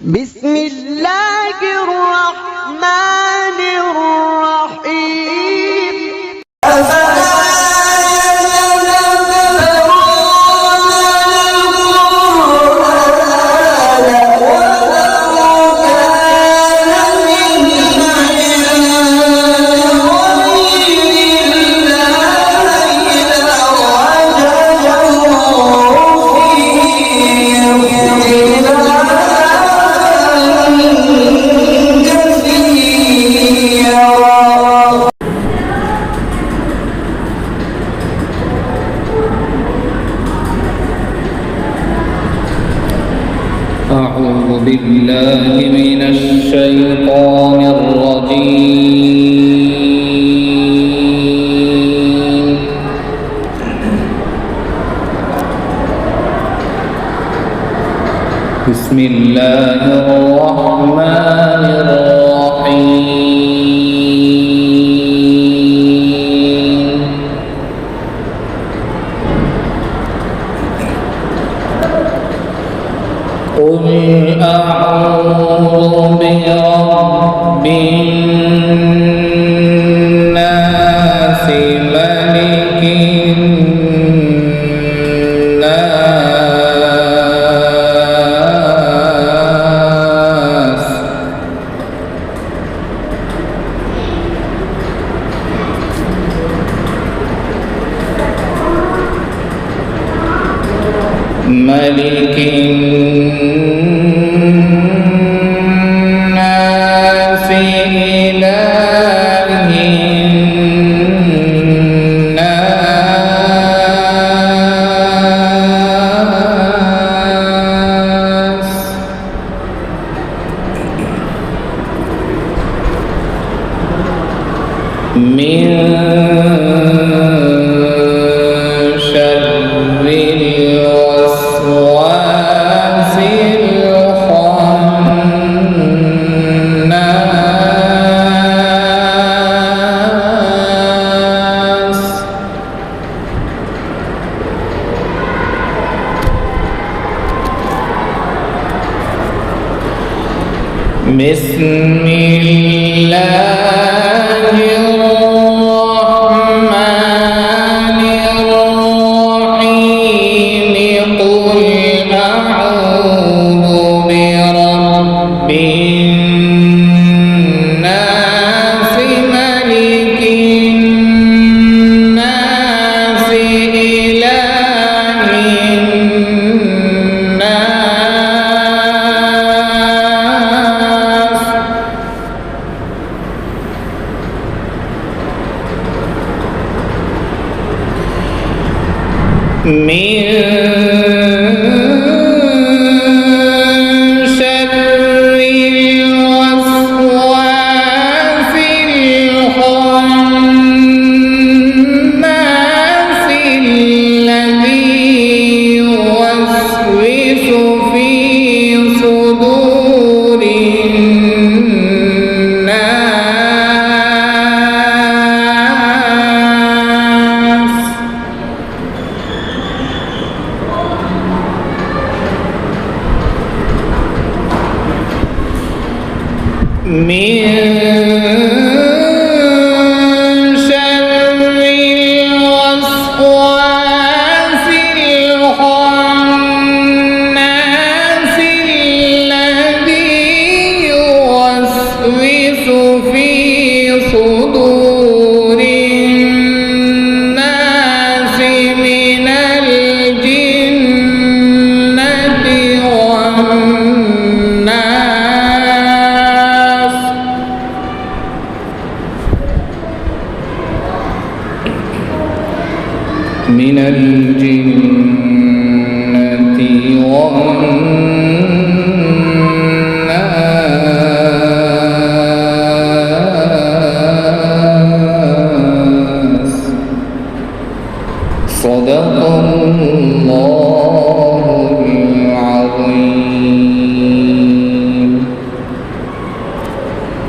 بسم الله الرحمن الرحيم. أعوذ بالله من الشيطان الرجيم. بسم الله الرحمن الرحيم. قل أعوذ برب الناس ملك الناس ملك الناس إله الناس من شر الوسواس الخناس. بسم الله الرحمن الرحيم. قل أعوذ برب الناس ملك الناس إله الناس من شر الوسواس الخناس الذي يوسوس في صدور الناس. من شر الوسواس الخناس الذي يوسوس في صدور الناس من الجنة والناس. من الجنة والناس.